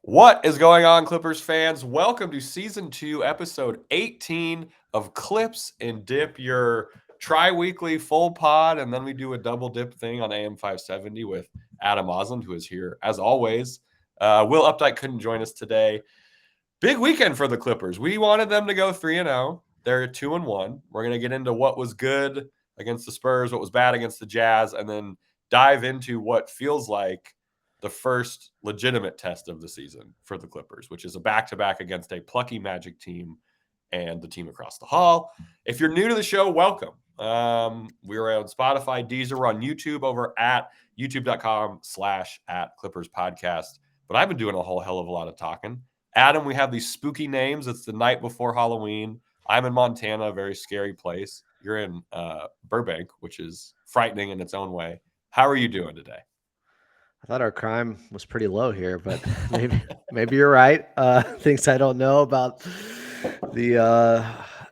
What is going on, Clippers fans? Welcome to Season 2, Episode 18 of Clips and Dip, your tri-weekly full pod, and then we do a double dip thing on AM 570 with Adam Osland, who is here, as always. Will Updike couldn't join us today. Big weekend for the Clippers. We wanted them to go 3-0. They're 2-1. We're going to get into what was good against the Spurs, what was bad against the Jazz, and then dive into what feels like the first legitimate test of the season for the Clippers, which is a back-to-back against a plucky Magic team and the team across the hall. If you're new to the show, welcome. We're on Spotify, Deezer, we're on YouTube over at youtube.com/@Clippers Podcast. But I've been doing a whole hell of a lot of talking. Adam, we have these spooky names. It's the night before Halloween. I'm in Montana, a very scary place. You're in Burbank, which is frightening in its own way. How are you doing today? I thought our crime was pretty low here, but maybe you're right. Things I don't know about the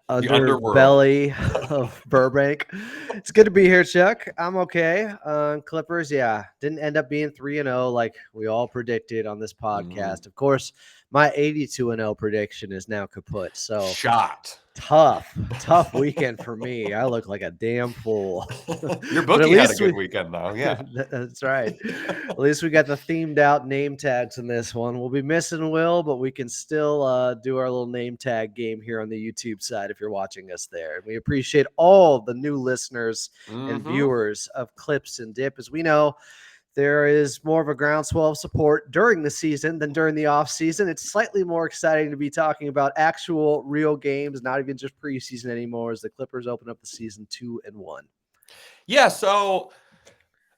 underworld. underbelly of Burbank. It's good to be here, Chuck. I'm okay. Clippers, yeah, didn't end up being 3-0 like we all predicted on this podcast. Of course, my 82-0 prediction is now kaput. So Shot. tough weekend for me. I look like a damn fool. Your But at bookie had a least good weekend, though. Yeah. that's right. At least we got the themed out name tags in this one. We'll be missing Will, but we can still do our little name tag game here on the YouTube side if you're watching us there. We appreciate all the new listeners and viewers of Clips and Dip. As we know, there is more of a groundswell of support during the season than during the offseason. It's slightly more exciting to be talking about actual real games, not even just preseason anymore, as the Clippers open up the season 2-1. Yeah, so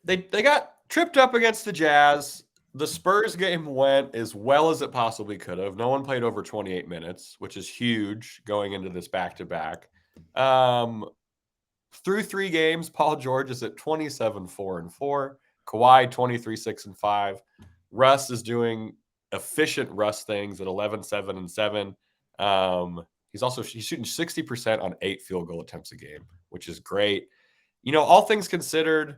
they got tripped up against the Jazz. The Spurs game went as well as it possibly could have. No one played over 28 minutes, which is huge going into this back-to-back. Through 3 games, Paul George is at 27-4-4. Kawhi 23-6-5. Russ is doing efficient Russ things at 11-7-7. He's shooting 60% on 8 field goal attempts a game, which is great. You know, all things considered,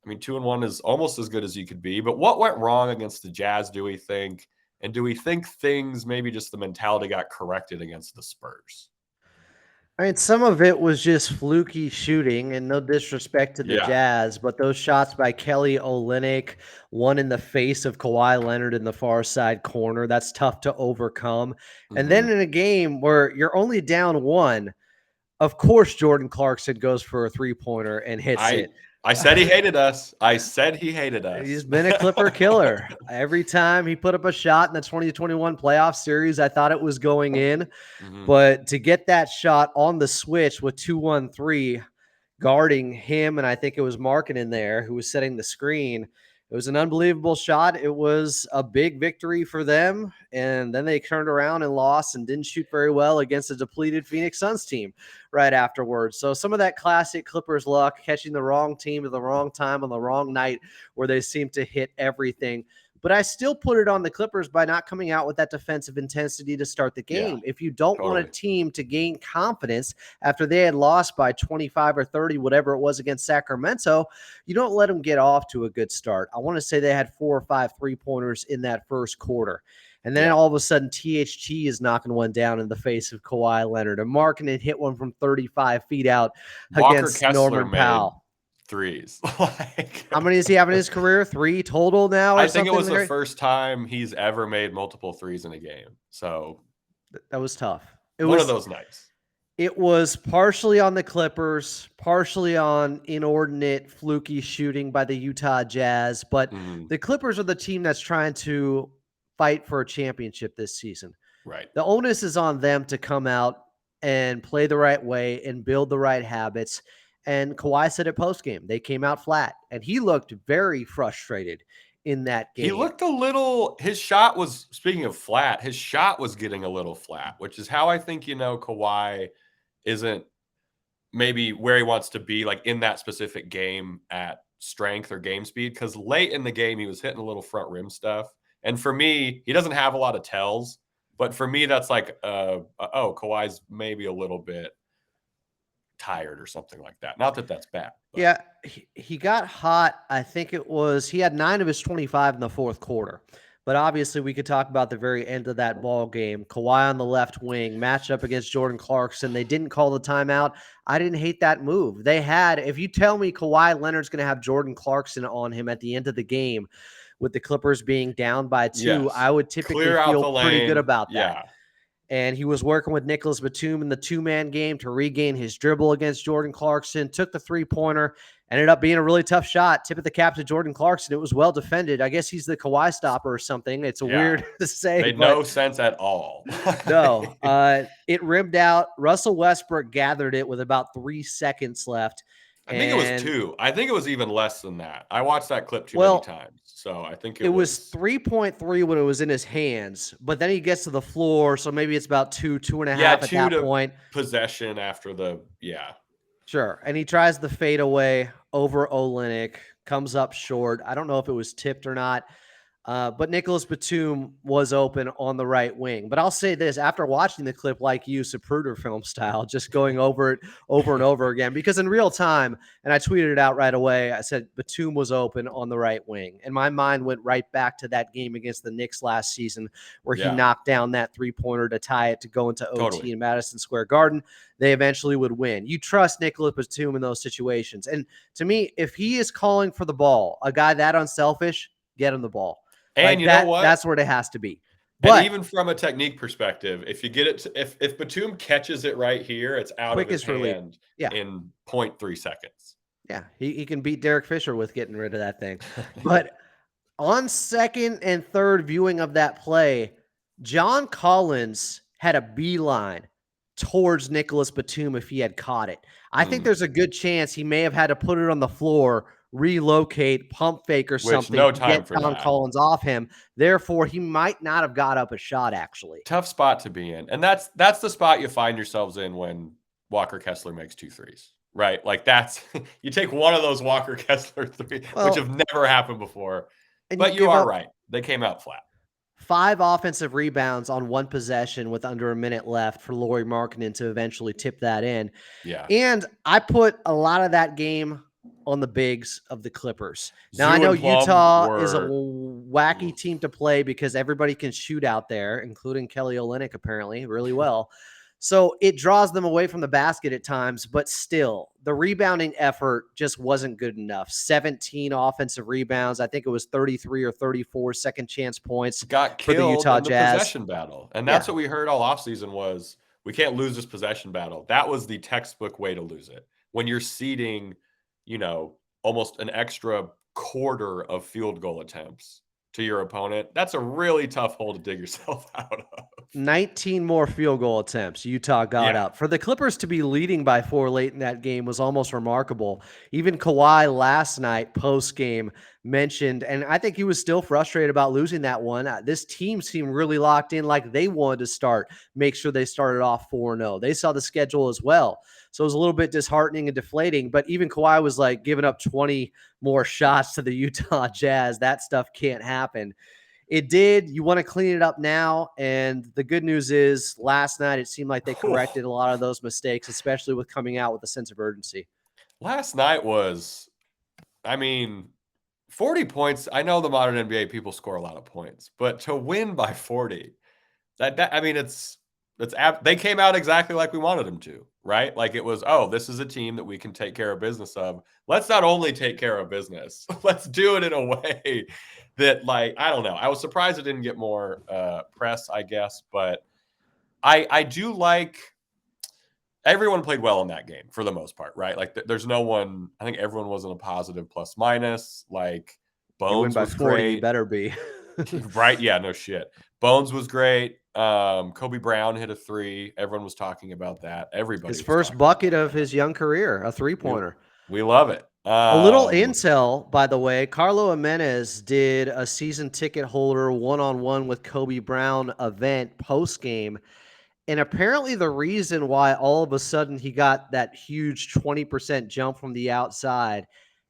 I mean, 2-1 is almost as good as you could be. But what went wrong against the Jazz, do we think? And do we think things, maybe just the mentality got corrected against the Spurs? I mean, some of it was just fluky shooting, and no disrespect to the Yeah. Jazz, but those shots by Kelly Olynyk, one in the face of Kawhi Leonard in the far side corner, that's tough to overcome. And then in a game where you're only down one, of course Jordan Clarkson goes for a three-pointer and hits it. I said he hated us. I said he hated us. He's been a Clipper killer. Every time he put up a shot in the 2021 playoff series, I thought it was going in. But to get that shot on the switch with 2-1-3 guarding him, and I think it was Markin in there who was setting the screen, it was an unbelievable shot. It was a big victory for them. And then they turned around and lost and didn't shoot very well against a depleted Phoenix Suns team right afterwards. So some of that classic Clippers luck, catching the wrong team at the wrong time on the wrong night where they seem to hit everything. But I still put it on the Clippers by not coming out with that defensive intensity to start the game. If you don't want a team to gain confidence after they had lost by 25 or 30, whatever it was against Sacramento, you don't let them get off to a good start. I want to say they had 4 or 5 3-pointers in that first quarter. And then all of a sudden, THT is knocking one down in the face of Kawhi Leonard. And Markkanen hit one from 35 feet out against Norman Powell. Threes. How many does he have in his career? 3 total now? Or I think it was the first time he's ever made multiple threes in a game. So that was tough. It was one of those nights. It was partially on the Clippers, partially on inordinate, fluky shooting by the Utah Jazz. But the Clippers are the team that's trying to fight for a championship this season. Right. The onus is on them to come out and play the right way and build the right habits. And Kawhi said it postgame. They came out flat, and he looked very frustrated in that game. He looked a little – his shot was – speaking of flat, his shot was getting a little flat, which is how I think, Kawhi isn't maybe where he wants to be, like in that specific game at strength or game speed, because late in the game he was hitting a little front rim stuff. And for me, he doesn't have a lot of tells, but for me that's like, Kawhi's maybe a little bit tired or something like that. Not that that's bad. But. Yeah, he got hot. I think it was he had 9 of his 25 in the fourth quarter. But obviously, we could talk about the very end of that ball game. Kawhi on the left wing, matched up against Jordan Clarkson. They didn't call the timeout. I didn't hate that move. They had, if you tell me Kawhi Leonard's going to have Jordan Clarkson on him at the end of the game with the Clippers being down by 2, Yes. I would typically Clear out feel the pretty good lane. about that. Yeah. And he was working with Nicholas Batum in the two-man game to regain his dribble against Jordan Clarkson, took the three-pointer, ended up being a really tough shot, tip of the cap to Jordan Clarkson. It was well defended. I guess he's the Kawhi stopper or something. It's a Yeah. weird to say, Made but no sense at all. no. It rimmed out. Russell Westbrook gathered it with about 3 seconds left. I think it was 2. I think it was even less than that. I watched that clip too many times. So I think it was 3.3 when it was in his hands, but then he gets to the floor, so maybe it's about 2.5 at that point. Possession after the Sure. And he tries the fadeaway over Olynyk, comes up short. I don't know if it was tipped or not. But Nicholas Batum was open on the right wing. But I'll say this, after watching the clip like you, Zapruder film style, just going over it over and over again, because in real time, and I tweeted it out right away, I said Batum was open on the right wing. And my mind went right back to that game against the Knicks last season where he knocked down that three-pointer to tie it to go into OT in Madison Square Garden. They eventually would win. You trust Nicholas Batum in those situations. And to me, if he is calling for the ball, a guy that unselfish, get him the ball. And like you that, know what? That's where it has to be. But and even from a technique perspective, if you get it, if Batum catches it right here, it's out of his hand in 0.3 seconds. Yeah, he can beat Derek Fisher with getting rid of that thing. But on second and third viewing of that play, John Collins had a beeline towards Nicholas Batum if he had caught it. I think there's a good chance he may have had to put it on the floor, relocate, pump fake or something to get John Collins off him. Therefore, he might not have got up a shot, actually. Tough spot to be in. And that's the spot you find yourselves in when Walker Kessler makes 2 threes, right? Like that's – you take one of those Walker Kessler threes, which have never happened before. But you are right. They came out flat. 5 offensive rebounds on one possession with under a minute left for Lauri Markkanen to eventually tip that in. Yeah. And I put a lot of that game on the bigs of the Clippers. Now, I know Utah is a wacky team to play because everybody can shoot out there, including Kelly Olynyk, apparently, really well. So it draws them away from the basket at times, but still, the rebounding effort just wasn't good enough. 17 offensive rebounds. I think it was 33 or 34 second chance points got for the Utah Jazz. Possession battle. And that's what we heard all offseason was we can't lose this possession battle. That was the textbook way to lose it. When you're ceding, almost an extra quarter of field goal attempts to your opponent, that's a really tough hole to dig yourself out of. 19 more field goal attempts Utah got up. For the Clippers to be leading by 4 late in that game was almost remarkable. Even Kawhi last night post-game mentioned, and I think he was still frustrated about losing that one. This team seemed really locked in, like they wanted to make sure they started off 4-0. They saw the schedule as well. So it was a little bit disheartening and deflating, but even Kawhi was like giving up 20 more shots to the Utah Jazz. That stuff can't happen. It did. You want to clean it up now. And the good news is last night, it seemed like they corrected a lot of those mistakes, especially with coming out with a sense of urgency. Last night was, 40 points. I know the modern NBA people score a lot of points, but to win by 40, they came out exactly like we wanted them to, right? Like it was, this is a team that we can take care of business of. Let's not only take care of business, let's do it in a way that, I don't know. I was surprised it didn't get more press, I guess, but I do like everyone played well in that game for the most part, right? Like there's no one, I think everyone was in a positive plus minus. Like Bones was 40, great. You better be. Right? Yeah, no shit. Bones was great. Kobe Brown hit a 3. Everyone was talking about that. Everybody. His first bucket of his young career, a 3-pointer. We love it. A little intel, by the way. Carlo Jimenez did a season ticket holder one-on-one with Kobe Brown event post-game. And apparently the reason why all of a sudden he got that huge 20% jump from the outside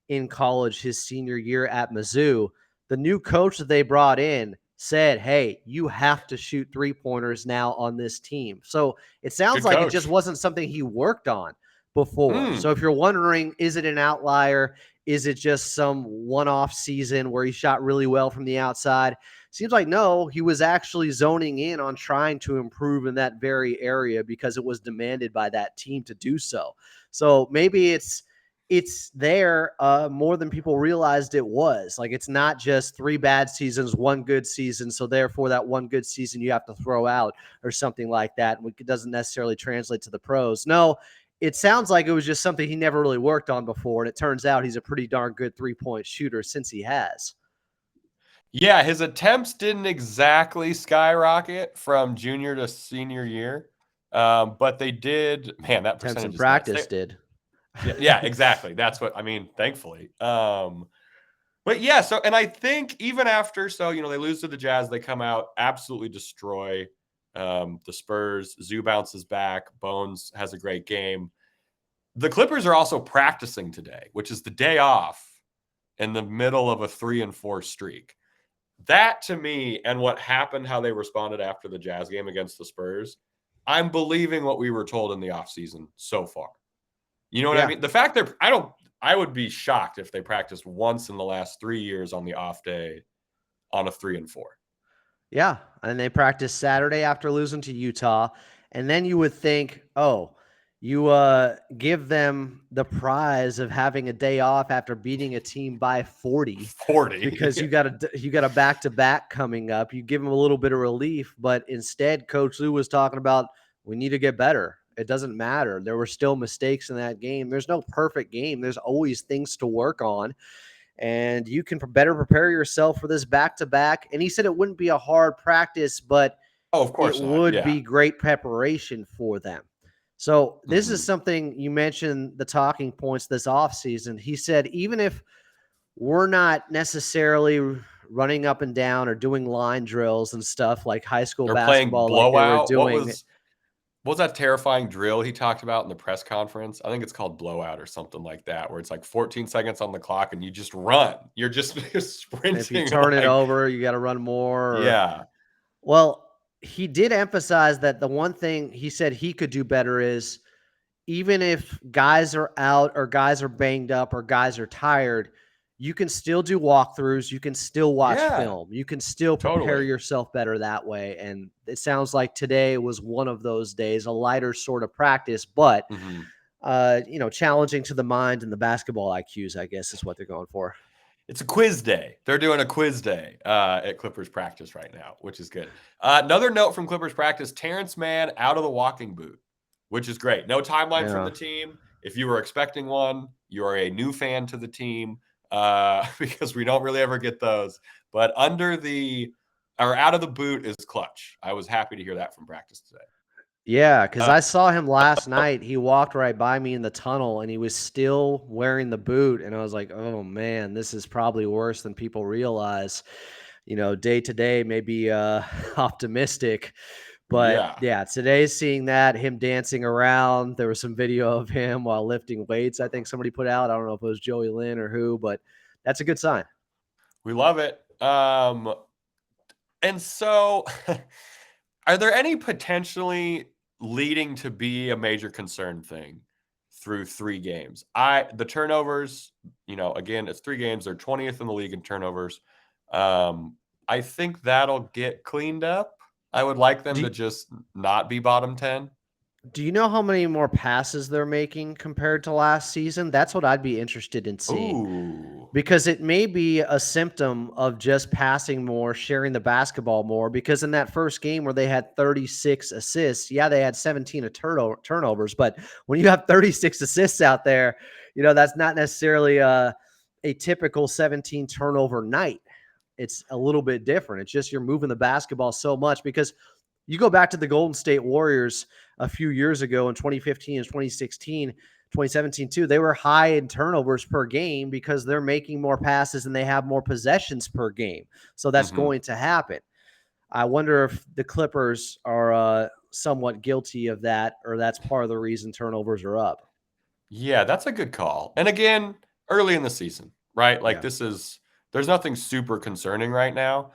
in college his senior year at Mizzou, the new coach that they brought in said, hey, you have to shoot 3-pointers now on this team. So it sounds like it just wasn't something he worked on before. So if you're wondering, is it an outlier? Is it just some one-off season where he shot really well from the outside? Seems like no, he was actually zoning in on trying to improve in that very area because it was demanded by that team to do so. So maybe it's there more than people realized it was. Like, it's not just 3 bad seasons, 1 good season. So therefore, that 1 good season you have to throw out or something like that. It doesn't necessarily translate to the pros. No, it sounds like it was just something he never really worked on before. And it turns out he's a pretty darn good 3-point shooter since he has. Yeah, his attempts didn't exactly skyrocket from junior to senior year, but they did. Man, that Attempts in percentage is nuts. practice did. Yeah, exactly. That's what I mean. Thankfully, but yeah. So, and I think even after, so they lose to the Jazz, they come out absolutely destroy the Spurs. Zoo bounces back. Bones has a great game. The Clippers are also practicing today, which is the day off in the middle of a 3-4 streak. That to me, and what happened, how they responded after the Jazz game against the Spurs, I'm believing what we were told in the offseason so far. You know what I Yeah. mean? The fact that I would be shocked if they practiced once in the last 3 years on the off day on a 3-4. Yeah, and they practiced Saturday after losing to Utah, and then you would think, oh, you give them the prize of having a day off after beating a team by 40 because 40. you got a back to back coming up. You give them a little bit of relief, but instead, Coach Lou was talking about we need to get better. It doesn't matter. There were still mistakes in that game. There's no perfect game. There's always things to work on, and you can better prepare yourself for this back to back. And he said it wouldn't be a hard practice, but Oh, of it course not. would Yeah. be great preparation for them. So this is Mhm. something you mentioned the talking points this offseason. He said, even if we're not necessarily running up and down or doing line drills and stuff like high school They're playing basketball, like they were blowout. doing. What was that terrifying drill he talked about in the press conference? I think it's called blowout or something like that, where it's like 14 seconds on the clock and you just run. You're just If you sprinting turn it like, over, you got to run more. yeah. Well, he did emphasize that the one thing he said he could do better is, even if guys are out or guys are banged up or guys are tired, you can still do walkthroughs. You can still watch Yeah, film. You can still prepare totally. yourself better that way. And it sounds like today was one of those days, a lighter sort of practice, but Mhm. challenging to the mind and the basketball IQs, I guess, is what they're going for. It's a quiz day. They're doing a quiz day at Clippers practice right now, which is good. Another note from Clippers practice, Terrence Mann out of the walking boot, which is great. No timeline from Yeah. the team. If you were expecting one, you are a new fan to the team because we don't really ever get those. But out of the boot is clutch. I was happy to hear that from practice today. Yeah, because I saw him last night. He walked right by me in the tunnel and he was still wearing the boot. And I was like, oh man, this is probably worse than people realize. Day to day, maybe optimistic. But Yeah. yeah, today seeing that, him dancing around, there was some video of him while lifting weights. I think somebody put out. I don't know if it was Joey Lynn or who, but that's a good sign. We love it. And so are there any potentially leading to be a major concern thing through 3 games? The turnovers, again, it's 3 games. They're 20th in the league in turnovers. I think that'll get cleaned up. I would like them Do, to just not be bottom 10. do you know how many more passes they're making compared to last season? That's what I'd be interested in seeing. Ooh. Because it may be a symptom of just passing more, sharing the basketball more. Because in that first game where they had 36 assists, yeah, they had 17 turnovers. But when you have 36 assists out there, that's not necessarily a typical 17 turnover night. It's a little bit different. It's just you're moving the basketball so much, because you go back to the Golden State Warriors a few years ago in 2015 and 2016, 2017 too. They were high in turnovers per game because they're making more passes and they have more possessions per game. So that's Mhm. going to happen. I wonder if the Clippers are somewhat guilty of that, or that's part of the reason turnovers are up. Yeah, that's a good call. And again, early in the season, right? Like Yeah. there's nothing super concerning right now.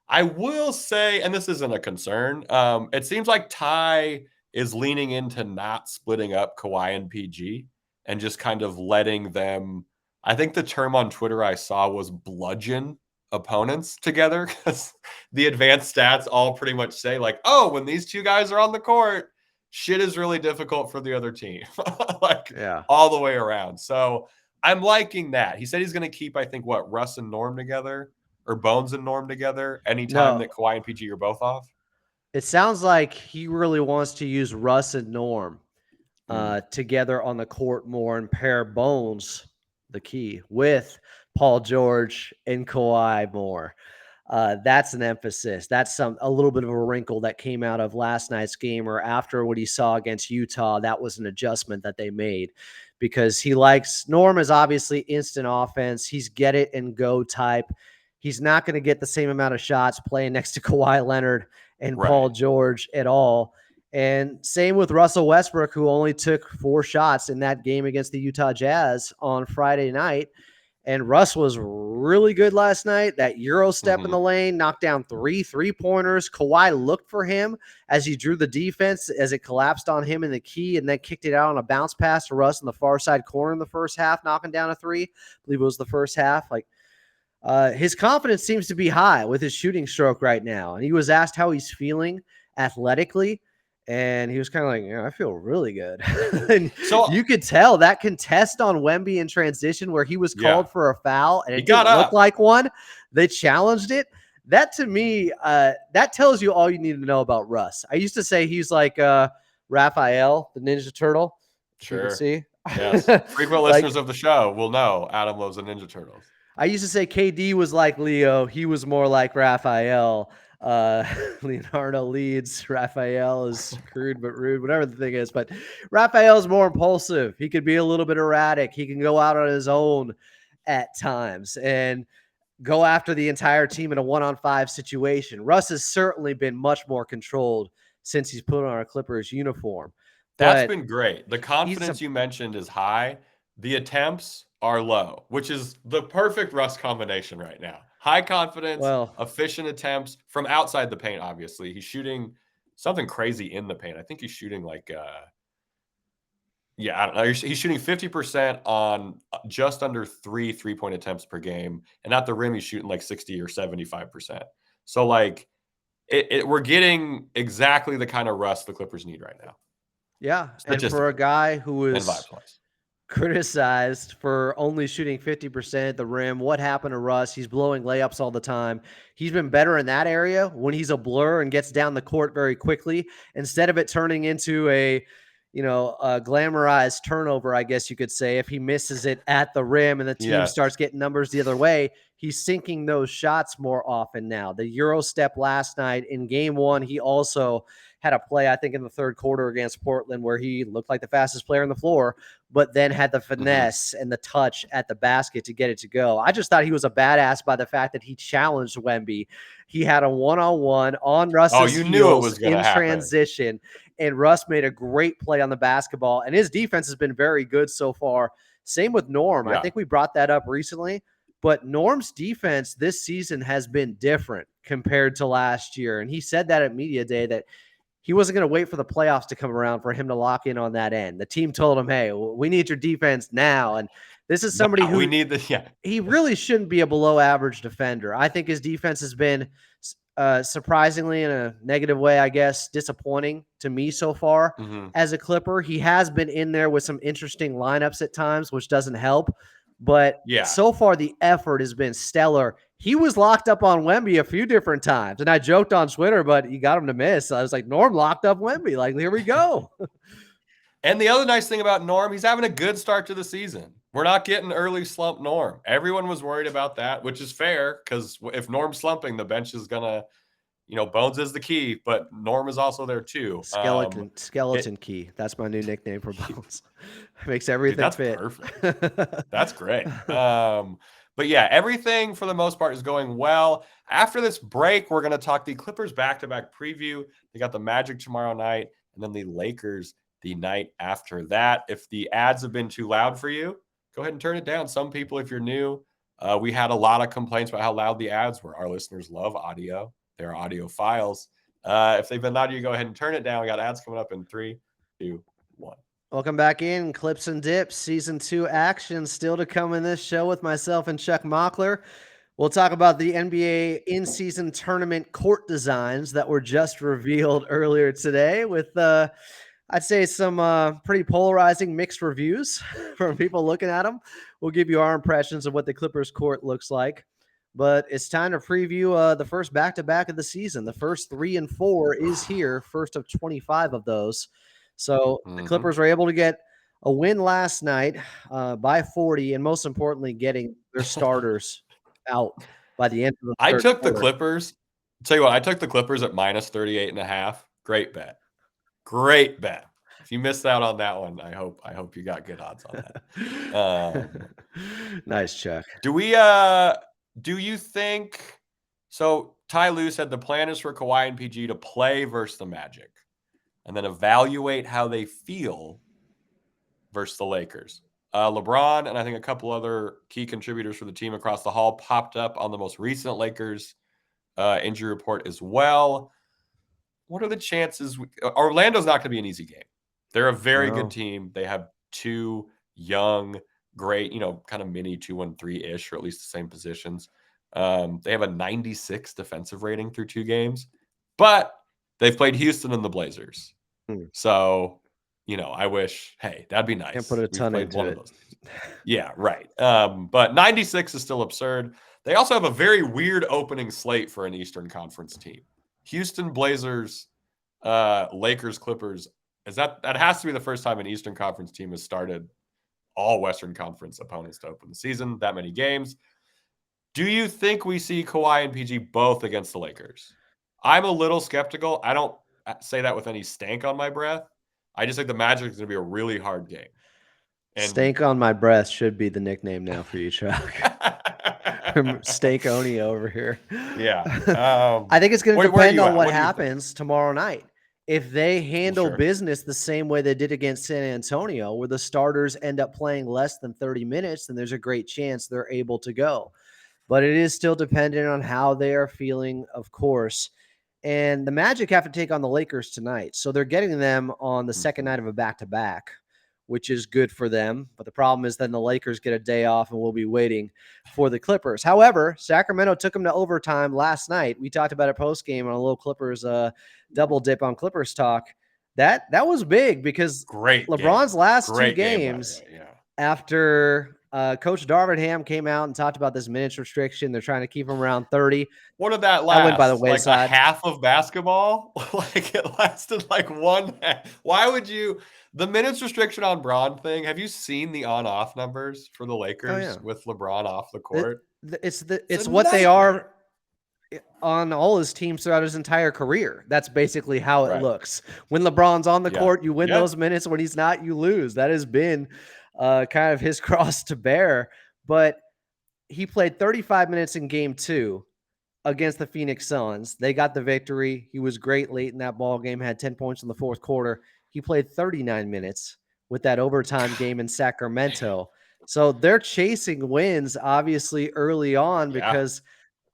I will say, and this isn't a concern, it seems like Ty is leaning into not splitting up Kawhi and PG and just kind of letting them. I think the term on Twitter I saw was bludgeon opponents together, because the advanced stats all pretty much say like, oh, when these two guys are on the court, shit is really difficult for the other team, like all the way around. So I'm liking that. He said he's going to keep, I think, what, Russ and Norm together, or Bones and Norm together anytime that Kawhi and PG are both off. It sounds like he really wants to use Russ and Norm together on the court more and pair Bones, the key, with Paul George and Kawhi more. That's an emphasis. That's a little bit of a wrinkle that came out of last night's game, or after what he saw against Utah. That was an adjustment that they made, because he likes Norm is obviously instant offense. He's get it and go type. He's not going to get the same amount of shots playing next to Kawhi Leonard and Paul George at all. And same with Russell Westbrook, who only took 4 shots in that game against the Utah Jazz on Friday night. And Russ was really good last night. That Euro step in the lane, knocked down 3 3-pointers. Kawhi looked for him as he drew the defense, as it collapsed on him in the key, and then kicked it out on a bounce pass to Russ in the far side corner in the first half, knocking down a 3. I believe it was the first half. Like, his confidence seems to be high with his shooting stroke right now. And he was asked how he's feeling athletically, and he was kind of like, yeah, I feel really good. And so you could tell that contest on Wemby in transition, where he was called for a foul and it didn't look like one. They challenged it. That, to me, that tells you all you need to know about Russ. I used to say he's like Raphael, the Ninja Turtle. Sure. You can see. Yes. Frequent listeners of the show will know Adam loves the Ninja Turtles. I used to say KD was like Leo. He was more like Raphael. Leonardo leads. Raphael is crude but rude, whatever the thing is. But Raphael's more impulsive. He could be a little bit erratic. He can go out on his own at times and go after the entire team in a 1-on-5 situation. Russ has certainly been much more controlled since he's put on a Clippers uniform. That's been great. The confidence you mentioned is high. The attempts are low, which is the perfect Russ combination right now. High confidence, efficient attempts from outside the paint, obviously. He's shooting something crazy in the paint. I think he's shooting like, I don't know. He's shooting 50% on just under 3 3-point attempts per game. And at the rim, he's shooting like 60 or 75%. So, like, we're getting exactly the kind of Russ the Clippers need right now. Yeah, and for a guy who was criticized for only shooting 50% at the rim, what happened to Russ? He's blowing layups all the time. He's been better in that area when he's a blur and gets down the court very quickly, instead of it turning into a glamorized turnover, I guess you could say. If he misses it at the rim and the team starts getting numbers the other way, he's sinking those shots more often now. The Euro step last night in game 1, he also had a play, I think, in the third quarter against Portland where he looked like the fastest player on the floor, but then had the finesse and the touch at the basket to get it to go. I just thought he was a badass by the fact that he challenged Wemby. He had a one-on-one on Russ's heels in transition, and Russ made a great play on the basketball, and his defense has been very good so far. Same with Norm. I think we brought that up recently, but Norm's defense this season has been different compared to last year, and he said that at Media Day, that he wasn't going to wait for the playoffs to come around for him to lock in on that end. The team told him, hey, we need your defense now. And this is somebody who he really shouldn't be a below average defender. I think his defense has been surprisingly, in a negative way, I guess, disappointing to me so far as a Clipper. He has been in there with some interesting lineups at times, which doesn't help. But so far, the effort has been stellar. He was locked up on Wemby a few different times. And I joked on Twitter, but you got him to miss. I was like, Norm locked up Wemby. Like, here we go. And the other nice thing about Norm, he's having a good start to the season. We're not getting early slump Norm. Everyone was worried about that, which is fair, because if Norm's slumping, the bench is going to, Bones is the key, but Norm is also there too. Skeleton key. That's my new nickname for Bones. Makes everything fit. Perfect. That's great. But yeah, everything for the most part is going well. After this break, we're going to talk the Clippers back-to-back preview. They got the Magic tomorrow night, and then the Lakers the night after that. If the ads have been too loud for you, go ahead and turn it down. Some people, if you're new, we had a lot of complaints about how loud the ads were. Our listeners love audio. They're audio files. If they've been loud, you go ahead and turn it down. We got ads coming up in 3, 2, 1. Welcome back in. Clips and Dips, Season 2 action still to come in this show with myself and Chuck Mockler. We'll talk about the NBA in-season tournament court designs that were just revealed earlier today with, I'd say, some pretty polarizing mixed reviews from people looking at them. We'll give you our impressions of what the Clippers court looks like. But it's time to preview the first back-to-back of the season. The first 3 and 4 is here, first of 25 of those. So the Clippers were able to get a win last night by 40, and most importantly, getting their starters out by the end of the I third took the quarter. Clippers. Tell you what, I took the Clippers at minus 38.5. Great bet. Great bet. If you missed out on that one, I hope you got good odds on that. Nice check. Do you think so? Ty Lue said the plan is for Kawhi and PG to play versus the Magic and then evaluate how they feel versus the Lakers. LeBron and I think a couple other key contributors for the team across the hall popped up on the most recent Lakers injury report as well. What are the chances? Orlando's not going to be an easy game. They're a very good team. They have two young, great, kind of mini 2-1-3-ish, or at least the same positions. They have a 96 defensive rating through 2 games, but they've played Houston and the Blazers. So, I wish, hey, that'd be nice. Can't put a ton played into one it. of those teams. Yeah, right. But 96 is still absurd. They also have a very weird opening slate for an Eastern Conference team. Houston, Blazers, Lakers, Clippers. That has to be the first time an Eastern Conference team has started all Western Conference opponents to open the season, that many games. Do you think we see Kawhi and PG both against the Lakers? I'm a little skeptical. I don't say that with any stank on my breath. I just think the Magic is going to be a really hard game. And stank on my breath should be the nickname now for you, Chuck. Stank-oni over here. Yeah. I think it's going to depend on what happens tomorrow night. If they handle business the same way they did against San Antonio, where the starters end up playing less than 30 minutes, then there's a great chance they're able to go. But it is still dependent on how they are feeling, of course. And the Magic have to take on the Lakers tonight. So they're getting them on the second night of a back-to-back, which is good for them. But the problem is then the Lakers get a day off and we'll be waiting for the Clippers. However, Sacramento took them to overtime last night. We talked about it post-game on a little Clippers double dip on Clippers talk. That was big because LeBron's last 2 games after Coach Darvingham came out and talked about this minutes restriction. They're trying to keep him around 30. What did that last? That went by the wayside. Like a half of basketball? Like it lasted like one half. Why would you? The minutes restriction on Braun thing, have you seen the on-off numbers for the Lakers with LeBron off the court? It's what they are on all his teams throughout his entire career. That's basically how it looks. When LeBron's on the court, you win those minutes. When he's not, you lose. That has been kind of his cross to bear. But he played 35 minutes in game 2 against the Phoenix Suns. They got the victory. He was great late in that ball game, had 10 points in the fourth quarter. He played 39 minutes with that overtime game in Sacramento. So they're chasing wins, obviously, early on because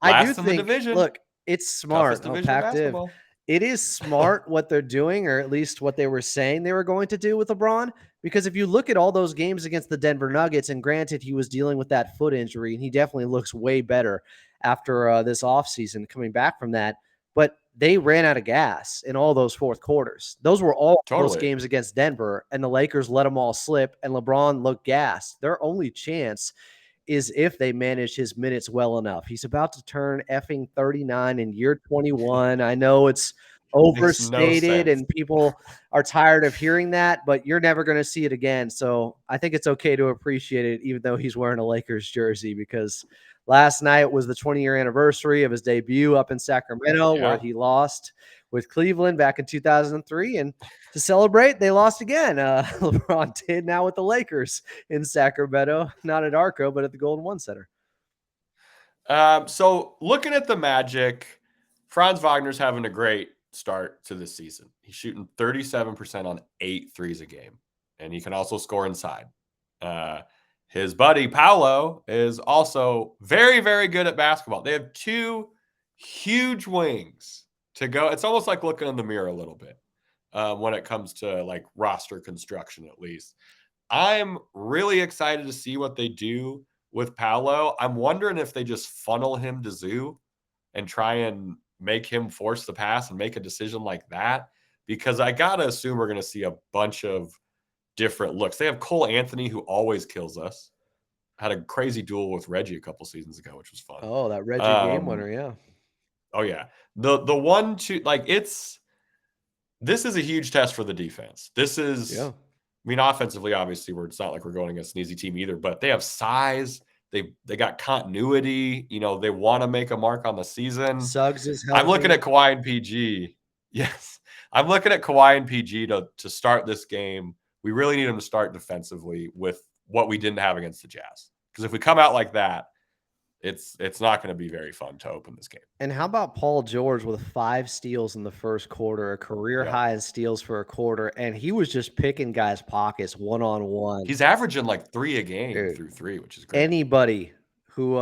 I do think, look, it's smart. It is smart what they're doing, or at least what they were saying they were going to do with LeBron. Because if you look at all those games against the Denver Nuggets, and granted he was dealing with that foot injury, and he definitely looks way better after this offseason coming back from that, but they ran out of gas in all those fourth quarters. Those were all close games against Denver, and the Lakers let them all slip, and LeBron looked gassed. Their only chance is if they manage his minutes well enough. He's about to turn effing 39 in year 21. I know it's overstated and people are tired of hearing that, but you're never going to see it again. So I think it's okay to appreciate it, even though he's wearing a Lakers jersey, because last night was the 20-year anniversary of his debut up in Sacramento, where he lost with Cleveland back in 2003. And to celebrate, they lost again. LeBron did now with the Lakers in Sacramento, not at Arco, but at the Golden One Center. So looking at the Magic, Franz Wagner's having a great start to this season. He's shooting 37% on 8 threes a game, and he can also score inside. His buddy Paolo is also very, very good at basketball. They have 2 huge wings to go. It's almost like looking in the mirror a little bit when it comes to roster construction, at least. I'm really excited to see what they do with Paolo. I'm wondering if they just funnel him to Zoo and try and make him force the pass and make a decision like that, because I got to assume we're going to see a bunch of different looks. They have Cole Anthony, who always kills us. Had a crazy duel with Reggie a couple seasons ago, which was fun. Oh, that Reggie game winner, yeah. Oh yeah. The 1-2, like, this is a huge test for the defense. This is, Yeah. I mean, offensively, obviously, it's not like we're going against an easy team either, but they have size. They got continuity. You know, they want to make a mark on the season. Suggs is I'm looking healthy. at Kawhi and PG. Yes. I'm looking at Kawhi and PG to start this game. We really need them to start defensively with what we didn't have against the Jazz. Because if we come out like that, it's not going to be very fun to open this game. And how about Paul George with 5 steals in the first quarter, a career high in steals for a quarter, and he was just picking guys' pockets one-on-one. He's averaging like 3 a game Dude, through 3, which is great. Anybody who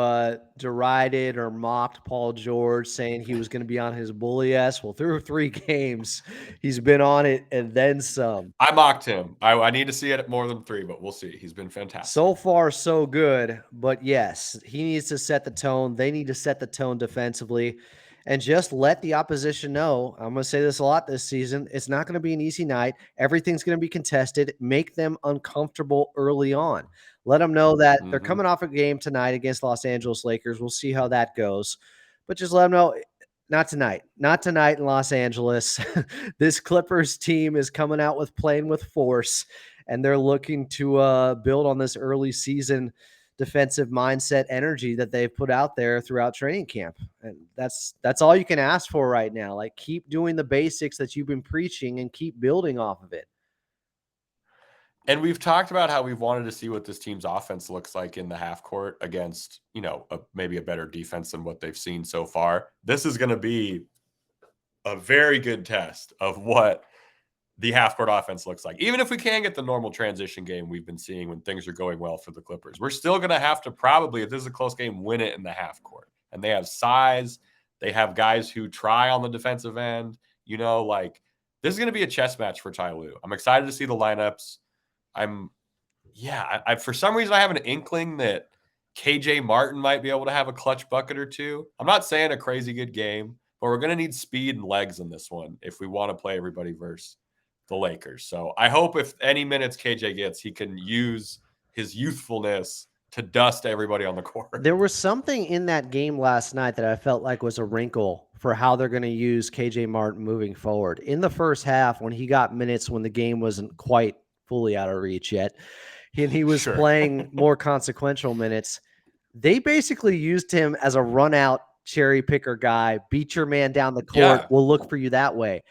derided or mocked Paul George saying he was going to be on his bully ass, well, through 3 games, he's been on it and then some. I mocked him. I need to see it at more than 3, but we'll see. He's been fantastic. So far, so good. But yes, he needs to set the tone. They need to set the tone defensively and just let the opposition know. I'm going to say this a lot this season. It's not going to be an easy night. Everything's going to be contested. Make them uncomfortable early on. Let them know that they're coming off a game tonight against Los Angeles Lakers. We'll see how that goes. But just let them know, not tonight. Not tonight in Los Angeles. This Clippers team is coming out with playing with force, and they're looking to build on this early season defensive mindset energy that they've put out there throughout training camp. And that's all you can ask for right now. Like, keep doing the basics that you've been preaching and keep building off of it. And we've talked about how we've wanted to see what this team's offense looks like in the half court against, you know, maybe a better defense than what they've seen so far. This is going to be a very good test of what the half court offense looks like. Even if we can get the normal transition game we've been seeing when things are going well for the Clippers, we're still going to have to probably, if this is a close game, win it in the half court. And they have size. They have guys who try on the defensive end. You know, like, this is going to be a chess match for Ty Lue. I'm excited to see the lineups. For some reason, I have an inkling that KJ Martin might be able to have a clutch bucket or two. I'm not saying a crazy good game, but we're going to need speed and legs in this one if we want to play everybody versus the Lakers. So I hope if any minutes KJ gets, he can use his youthfulness to dust everybody on the court. There was something in that game last night that I felt like was a wrinkle for how they're going to use KJ Martin moving forward. In the first half, when he got minutes when the game wasn't quite fully out of reach yet, and he was playing more consequential minutes, they basically used him as a run-out cherry picker guy. Beat your man down the court. We'll look for you that way.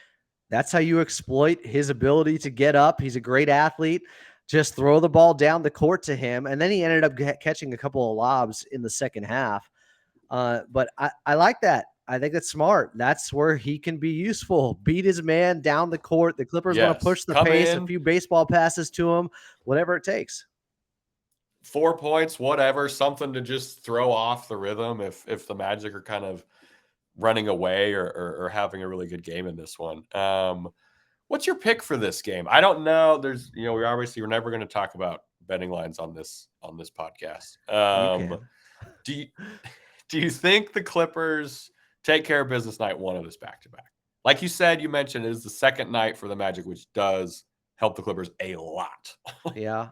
That's how you exploit his ability to get up. He's a great athlete. Just throw the ball down the court to him. And then he ended up catching a couple of lobs in the second half. But I like that. I think that's smart. That's where he can be useful. Beat his man down the court. The Clippers want to push the pace, a few baseball passes to him, whatever it takes. 4 points, whatever, something to just throw off the rhythm if the Magic are kind of running away or having a really good game in this one. What's your pick for this game? I don't know. There's, you know, we're never going to talk about betting lines on this podcast. Do you think the Clippers take care of business night one of this back-to-back? Like you said, you mentioned it is the second night for the Magic, which does help the Clippers a lot. Yeah,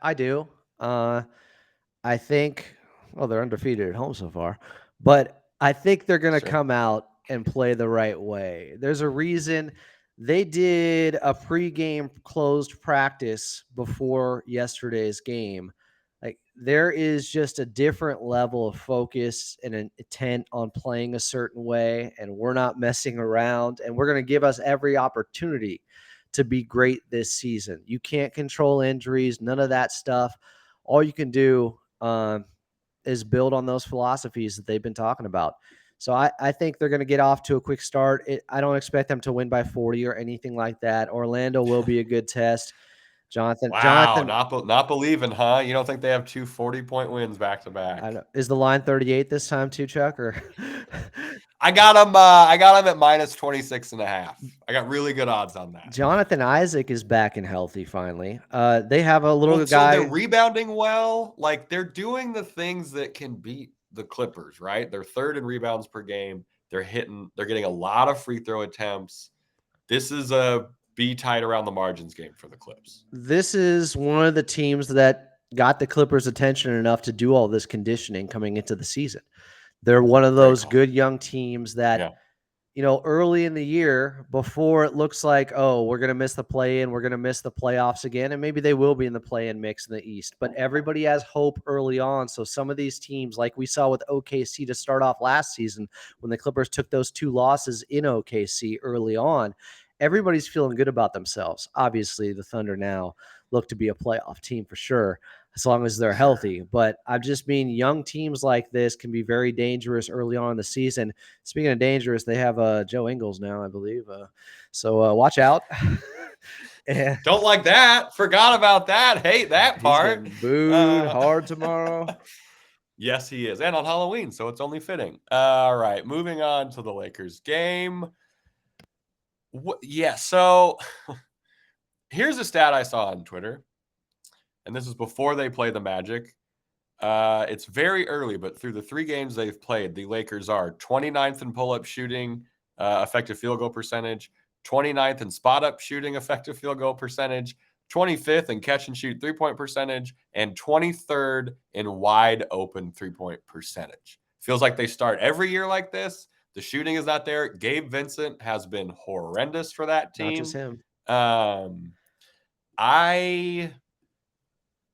I do. I think, well, they're undefeated at home so far, but I think they're going to come out and play the right way. There's a reason they did a pregame closed practice before yesterday's game. Like, there is just a different level of focus and an intent on playing a certain way, and we're not messing around, and we're going to give us every opportunity to be great this season. You can't control injuries, none of that stuff. All you can do is build on those philosophies that they've been talking about. So I think they're going to get off to a quick start. I don't expect them to win by 40 or anything like that. Orlando will be a good test. Jonathan. Wow, not believing, huh? You don't think they have 2 40-point wins back to back? I know. Is the line 38 this time too, Chuck? Or I got them at minus 26.5. I got really good odds on that. Jonathan Isaac is back and healthy finally. They have a little So they're guy. rebounding well. Like, they're doing the things that can beat the Clippers, right? They're third in rebounds per game. They're getting a lot of free throw attempts. This is a be tight around the margins game for the Clips. This is one of the teams that got the Clippers' attention enough to do all this conditioning coming into the season. They're one of those good young teams that, early in the year, before it looks like, oh, we're going to miss the play-in, we're going to miss the playoffs again, and maybe they will be in the play-in mix in the East. But everybody has hope early on. So some of these teams, like we saw with OKC to start off last season, when the Clippers took those 2 losses in OKC early on, everybody's feeling good about themselves. Obviously, the Thunder now look to be a playoff team for sure, as long as they're healthy. But I just mean young teams like this can be very dangerous early on in the season. Speaking of dangerous, they have Joe Ingles now, I believe. So watch out. Don't like that. Forgot about that. Hate that part. He's getting booed hard tomorrow. Yes, he is. And on Halloween, so it's only fitting. All right, moving on to the Lakers game. So here's a stat I saw on Twitter, and this is before they play the Magic. It's very early, but through the 3 games they've played, the Lakers are 29th in pull-up shooting, effective field goal percentage, 29th in spot-up shooting, effective field goal percentage, 25th in catch-and-shoot three-point percentage, and 23rd in wide-open three-point percentage. Feels like they start every year like this. The shooting is not there. Gabe Vincent has been horrendous for that team. Not just him.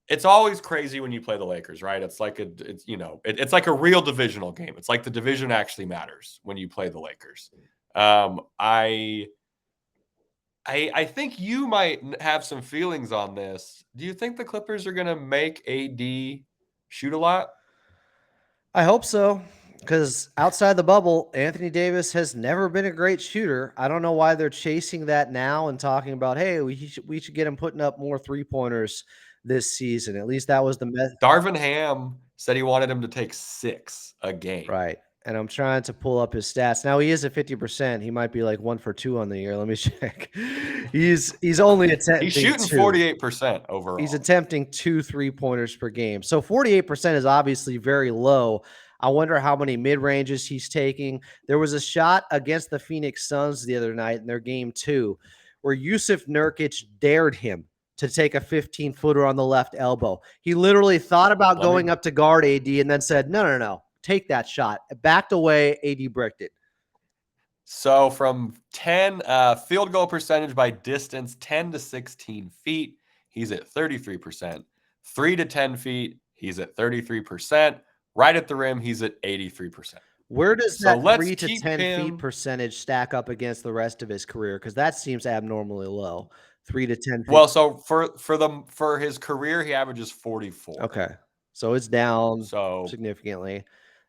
It's always crazy when you play the Lakers, right? It's like it's like a real divisional game. It's like the division actually matters when you play the Lakers. I think you might have some feelings on this. Do you think the Clippers are going to make AD shoot a lot? I hope so, because outside the bubble, Anthony Davis has never been a great shooter. I don't know why they're chasing that now and talking about, hey, we should get him putting up more 3-pointers this season. At least that was the message. Darvin Ham said he wanted him to take 6 a game. Right. And I'm trying to pull up his stats. Now he is at 50%. He might be like 1 for 2 on the year. Let me check. He's only attempting. He's shooting 48% overall. He's attempting 2 3-pointers per game. So 48% is obviously very low. I wonder how many mid-ranges he's taking. There was a shot against the Phoenix Suns the other night in their game 2 where Yusuf Nurkic dared him to take a 15-footer on the left elbow. He literally thought about going up to guard AD and then said, no, take that shot. Backed away, AD bricked it. So from 10 field goal percentage by distance, 10 to 16 feet, he's at 33%. 3 to 10 feet, he's at 33%. Right at the rim, he's at 83%. Where does that 3 to 10 feet percentage stack up against the rest of his career? Because that seems abnormally low. 3 to 10 feet. Well, so for his career, he averages 44. Okay. So it's down significantly.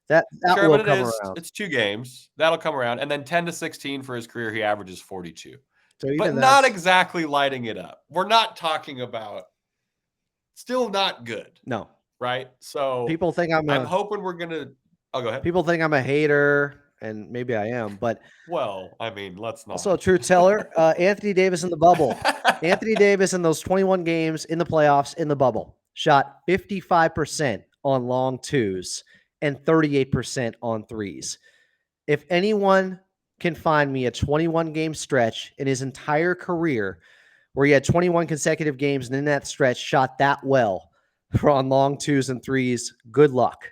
That sure, will but come around. It's 2 games. That'll come around. And then 10 to 16 for his career, he averages 42. So but not exactly lighting it up. We're not talking about still not good. No. Right? So people think I'm hoping we're going to go ahead. People think I'm a hater, and maybe I am, but well, I mean, let's not. Also a truth teller. Anthony Davis in the bubble. Anthony Davis in those 21 games in the playoffs in the bubble shot 55% on long 2s and 38% on 3s. If anyone can find me a 21-game stretch in his entire career where he had 21 consecutive games and in that stretch shot that well on long 2s and 3s, good luck.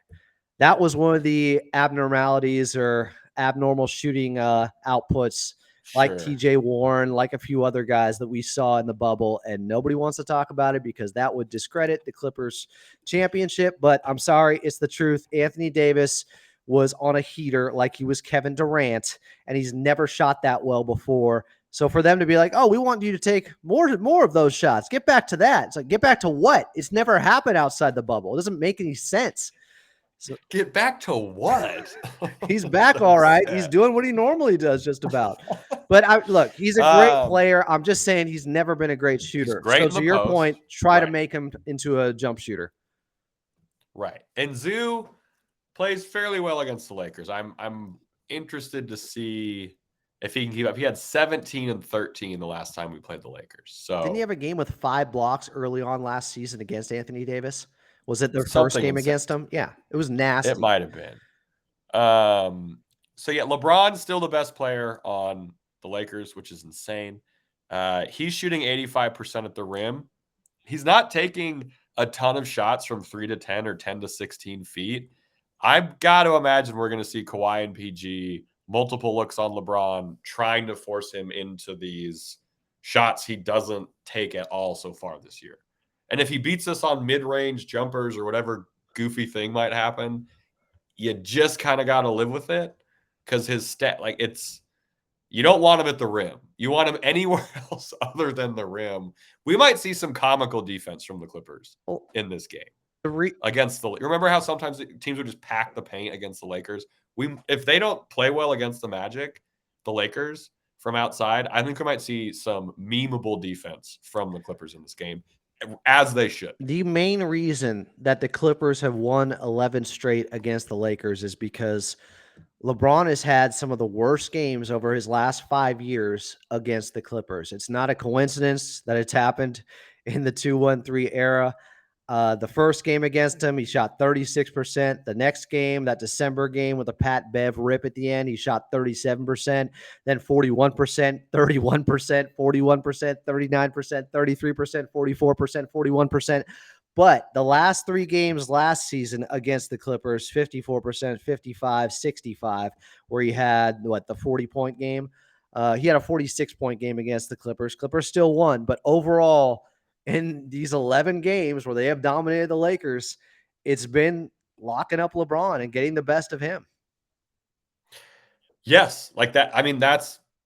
That was one of the abnormalities or abnormal shooting outputs like TJ Warren, like a few other guys that we saw in the bubble, and nobody wants to talk about it because that would discredit the Clippers championship. But I'm sorry, it's the truth. Anthony Davis was on a heater like he was Kevin Durant, and he's never shot that well before. So for them to be like, oh, we want you to take more of those shots, get back to that. It's like, get back to what? It's never happened outside the bubble. It doesn't make any sense. So Get back to what? he's I'm back so all right. He's upset. doing what he normally does just about. But look, he's a great Um, player. I'm just saying he's never been a great he's shooter. great So in to the your post. point, try to Right. make him into a jump shooter. Right. And Zoo plays fairly well against the Lakers. I'm interested to see if he can keep up. He had 17 and 13 the last time we played the Lakers. Didn't he So have a game with 5 blocks early on last season against Anthony Davis? Was it their first something game insane. against him? Yeah, it was It nasty. might have been. So yeah, LeBron's still the best player on the Lakers, which is insane. He's shooting 85% at the rim. He's not taking a ton of shots from 3 to 10 or 10 to 16 feet. I've got to imagine we're going to see Kawhi and PG multiple looks on LeBron trying to force him into these shots he doesn't take at all so far this year. And if he beats us on mid-range jumpers or whatever goofy thing might happen, you just kind of got to live with it because his stat, like it's, you don't want him at the rim. You want him anywhere else other than the rim. We might see some comical defense from the Clippers Well, in this game the re- against the. Remember how sometimes teams would just pack the paint against the Lakers? If they don't play well against the Magic, the Lakers from outside, I think we might see some memeable defense from the Clippers in this game, as they should. the main reason that the Clippers have won 11 straight against the Lakers is because LeBron has had some of the worst games over his last 5 years against the Clippers. It's not a coincidence that it's happened in the 2-1-3 era. The first game against him, he shot 36%. The next game, that December game with a Pat Bev rip at the end, he shot 37%, then 41%, 31%, 41%, 39%, 33%, 44%, 41%. But the last 3 games last season against the Clippers, 54%, 55, 65, where he had the 40-point game. He had a 46-point game against the Clippers. Clippers still won, but overall, in these 11 games where they have dominated the Lakers, it's been locking up LeBron and getting the best of him. Yes, like that. I mean,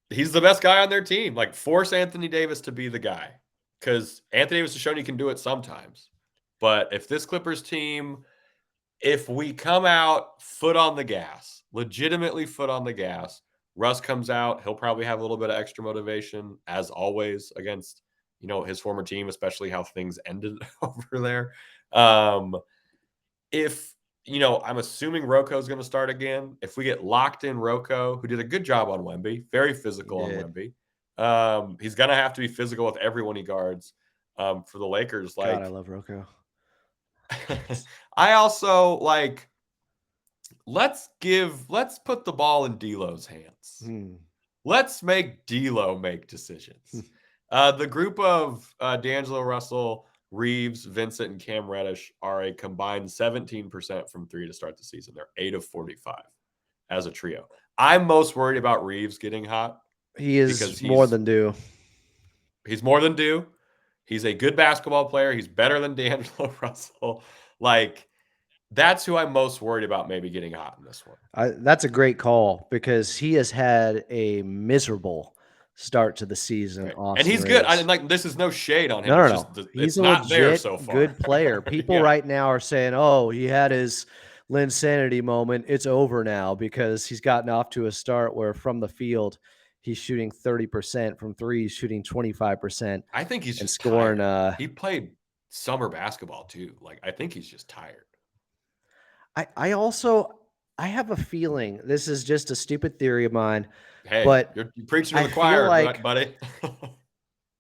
he's the best guy on their team. Like, force Anthony Davis to be the guy because Anthony Davis has shown he can do it sometimes. But if this Clippers team, if we come out foot on the gas, legitimately foot on the gas, Russ comes out, he'll probably have a little bit of extra motivation, as always, against his former team, especially how things ended over there. If I'm assuming Rocco is going to start again. If we get locked in Rocco, who did a good job on Wemby, very physical on Wemby, he's going to have to be physical with everyone he guards for the Lakers. God, I Like, love Rocco. I also like, let's put the ball in D'Lo's hands. Let's make D'Lo make decisions. The group of D'Angelo Russell, Reeves, Vincent, and Cam Reddish are a combined 17% from 3 to start the season. They're 8 of 45 as a trio. I'm most worried about Reeves getting hot. He is more than due. He's more than due. He's a good basketball player. He's better than D'Angelo Russell. Like, that's who I'm most worried about maybe getting hot in this one. That's a great call because he has had a miserable start to the season. Right. Austin And he's good. Reeves. This is no shade on him. No. It's just He's it's a not there legit so far. good player. People right now are saying, "Oh, he had his Linsanity moment. It's over now," because he's gotten off to a start where from the field he's shooting 30%, from 3 he's shooting 25%. I think he's and just scoring. tired. He played summer basketball too. Like, I think he's just tired. I have a feeling, this is just a stupid theory of mine, Hey, but you're preaching to I the feel choir, like buddy.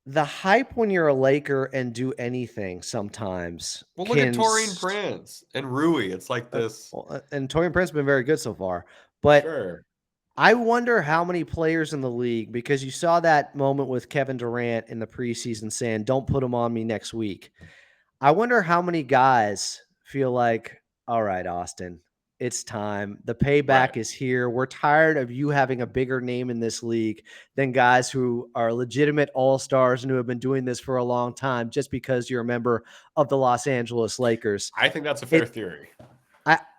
the hype when you're a Laker and do anything sometimes Well, look at Taurean Prince and Rui. It's like this. and Taurean Prince has been very good so far. But Sure. I wonder how many players in the league, because you saw that moment with Kevin Durant in the preseason saying, "Don't put him on me next week." I wonder how many guys feel like, "All right, Austin, it's time. The payback is here. We're tired of you having a bigger name in this league than guys who are legitimate all-stars and who have been doing this for a long time just because you're a member of the Los Angeles Lakers." I think that's a fair theory.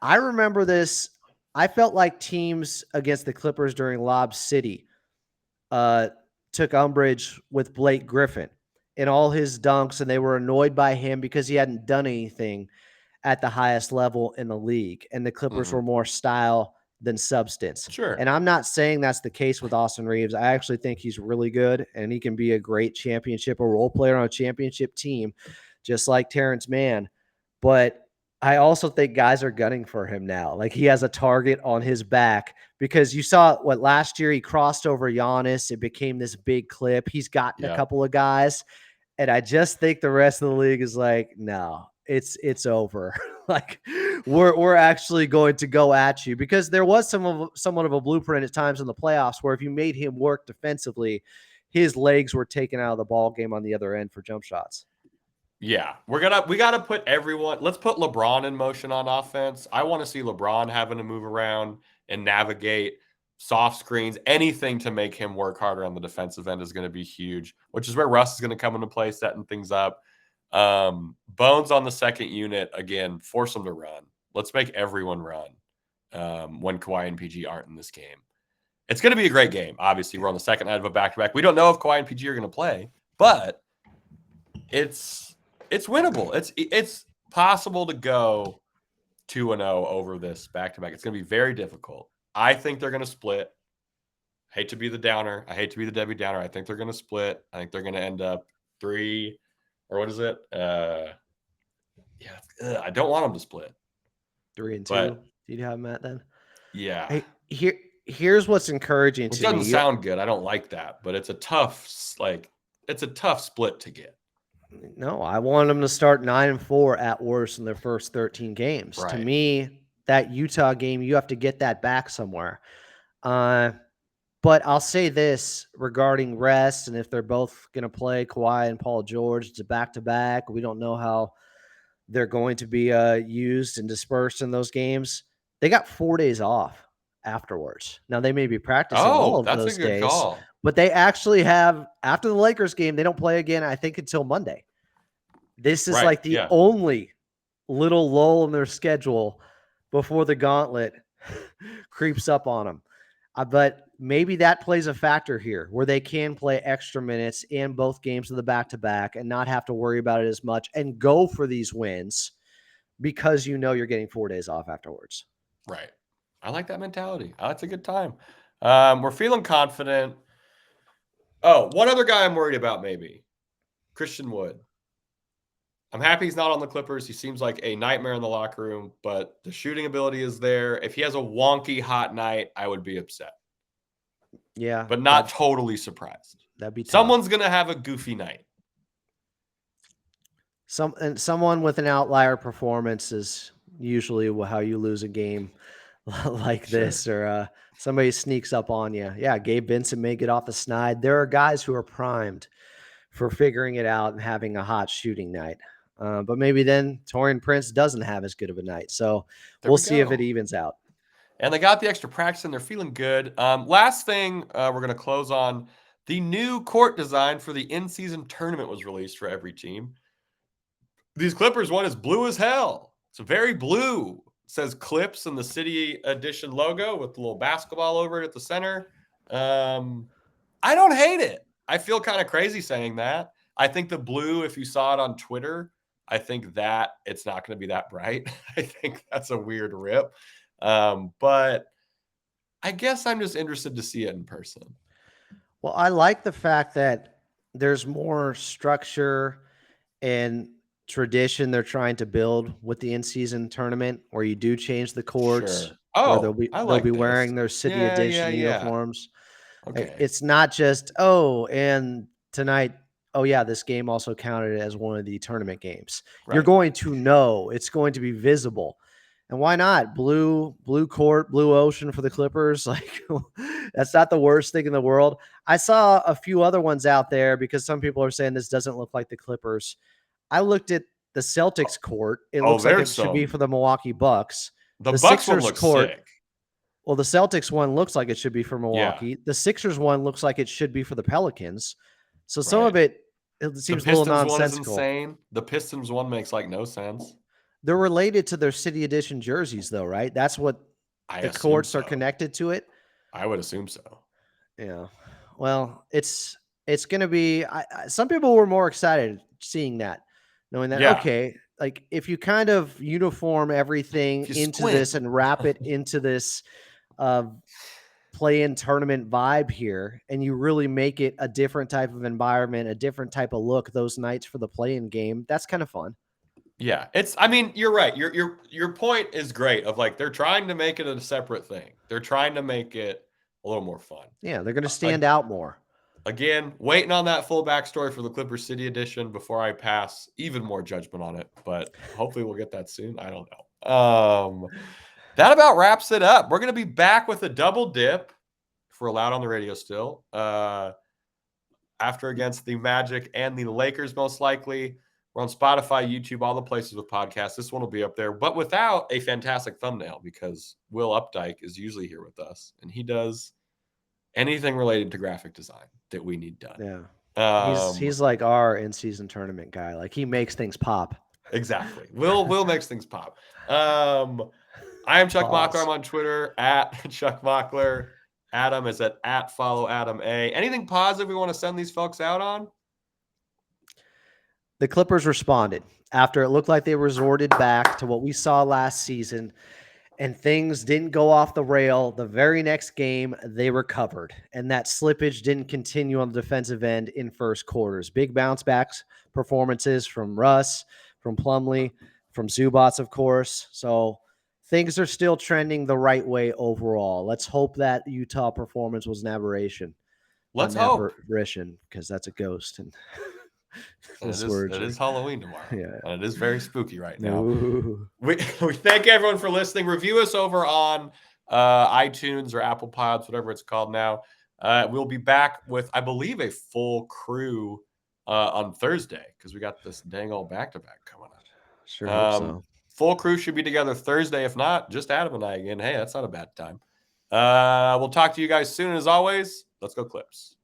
I remember this. I felt like teams against the Clippers during Lob City took umbrage with Blake Griffin and all his dunks, and they were annoyed by him because he hadn't done anything. at the highest level in the league, and the Clippers were more style than substance. Sure. And I'm not saying that's the case with Austin Reeves. I actually think he's really good, and he can be a great championship, a role player on a championship team, just like Terrence Mann. But I also think guys are gunning for him now. Like, he has a target on his back, because you saw what last year he crossed over Giannis. It became this big clip. He's gotten a couple of guys. And I just think the rest of the league is like, no, it's over. Like, we're actually going to go at you, because there was somewhat of a blueprint at times in the playoffs where if you made him work defensively, his legs were taken out of the ball game on the other end for jump shots. Yeah, we got to put everyone. Let's put LeBron in motion on offense. I want to see LeBron having to move around and navigate soft screens. Anything to make him work harder on the defensive end is going to be huge, which is where Russ is going to come into play, setting things up. Bones on the second unit, again, force them to run. Let's make everyone run when Kawhi and PG aren't in this game. It's going to be a great game. Obviously, we're on the second night of a back-to-back. We don't know if Kawhi and PG are going to play, but it's winnable. It's possible to go 2-0 over this back-to-back. It's going to be very difficult. I think they're going to split. Hate to be the downer. I hate to be the Debbie Downer. I think they're going to split. I think they're going to end up 3, or what is it? I don't want them to split. 3-2. Do you have Matt then? Yeah. Hey, here's what's encouraging to me. It doesn't sound good. I don't like that, but it's a tough split to get. No, I want them to start 9-4 at worst in their first 13 games. Right. To me, that Utah game, you have to get that back somewhere. But I'll say this regarding rest, and if they're both going to play, Kawhi and Paul George, it's a back-to-back. We don't know how they're going to be used and dispersed in those games. They got 4 days off afterwards. Now, they may be practicing all of those days, call. But they actually have, after the Lakers game, they don't play again, I think, until Monday. This is like the only little lull in their schedule before the gauntlet creeps up on them. But maybe that plays a factor here, where they can play extra minutes in both games of the back-to-back and not have to worry about it as much and go for these wins, because you know you're getting 4 days off afterwards. Right. I like that mentality. That's a good time. We're feeling confident. Oh, one other guy I'm worried about, maybe. Christian Wood. I'm happy he's not on the Clippers. He seems like a nightmare in the locker room, but the shooting ability is there. If he has a wonky hot night, I would be upset. Yeah. But not totally surprised. That'd be tough. Someone's going to have a goofy night. Someone with an outlier performance is usually how you lose a game like this, or somebody sneaks up on you. Yeah, Gabe Vincent may get off the snide. There are guys who are primed for figuring it out and having a hot shooting night. But maybe then Taurean Prince doesn't have as good of a night. So we'll see if it evens out. And they got the extra practice and they're feeling good. Last thing we're going to close on, the new court design for the in-season tournament was released for every team. These Clippers one is blue as hell. It's very blue. It says Clips in the City Edition logo with the little basketball over it at the center. I don't hate it. I feel kind of crazy saying that. I think the blue, if you saw it on Twitter, I think that it's not going to be that bright. I think that's a weird rip. But I guess I'm just interested to see it in person. Well, I like the fact that there's more structure and tradition they're trying to build with the in-season tournament, where you do change the courts. Sure. Oh, they'll be wearing their City Edition uniforms. Okay. It's not just, and tonight, this game also counted as one of the tournament games. Right. You're going to know, it's going to be visible. And why not? Blue court, blue ocean for the Clippers. Like, that's not the worst thing in the world. I saw a few other ones out there, because some people are saying this doesn't look like the Clippers. I looked at the Celtics court. It looks like it should be for the Milwaukee Bucks. The Bucks one looks sick. Well, the Celtics one looks like it should be for Milwaukee. Yeah. The Sixers one looks like it should be for the Pelicans. So some of it seems a little nonsensical. One is insane. The Pistons one makes like no sense. They're related to their City Edition jerseys, though, right? That's what the courts are connected to it. I would assume so. Yeah. Well, it's going to be. Some people were more excited seeing that, knowing that like if you kind of uniform everything into this and wrap it into this play-in tournament vibe here, and you really make it a different type of environment, a different type of look those nights for the play-in game, that's kind of fun. Yeah, I mean, you're right. Your point is great of like they're trying to make it a separate thing. They're trying to make it a little more fun. Yeah, they're going to stand out more. Again, waiting on that full backstory for the Clipper City edition before I pass even more judgment on it, but hopefully we'll get that soon. I don't know. That about wraps it up. We're going to be back with a double dip if we're allowed on the radio still. After against the Magic and the Lakers, most likely. We're on Spotify, YouTube, all the places with podcasts. This one will be up there, but without a fantastic thumbnail because Will Updike is usually here with us, and he does anything related to graphic design that we need done. Yeah. He's like our in-season tournament guy. Like he makes things pop. Exactly. Will makes things pop. I am Chuck Mockler. I'm on Twitter at Chuck Mockler. Adam is at follow Adam A. Anything positive we want to send these folks out on? The Clippers responded after it looked like they resorted back to what we saw last season and things didn't go off the rail. The very next game, they recovered, and that slippage didn't continue on the defensive end in first quarters. Big bounce backs performances from Russ, from Plumlee, from Zubats, of course. So things are still trending the right way overall. Let's hope that Utah performance was an aberration. Let's hope. Because that's a ghost. And it is Halloween tomorrow. Yeah. And it is very spooky right now. We thank everyone for listening. Review us over on iTunes or Apple Pods, whatever it's called now. We'll be back with, I believe, a full crew on Thursday because we got this dang old back-to-back coming up. Sure hope so. Full crew should be together Thursday. If not, just Adam and I again. Hey, that's not a bad time. We'll talk to you guys soon. As always, let's go Clips.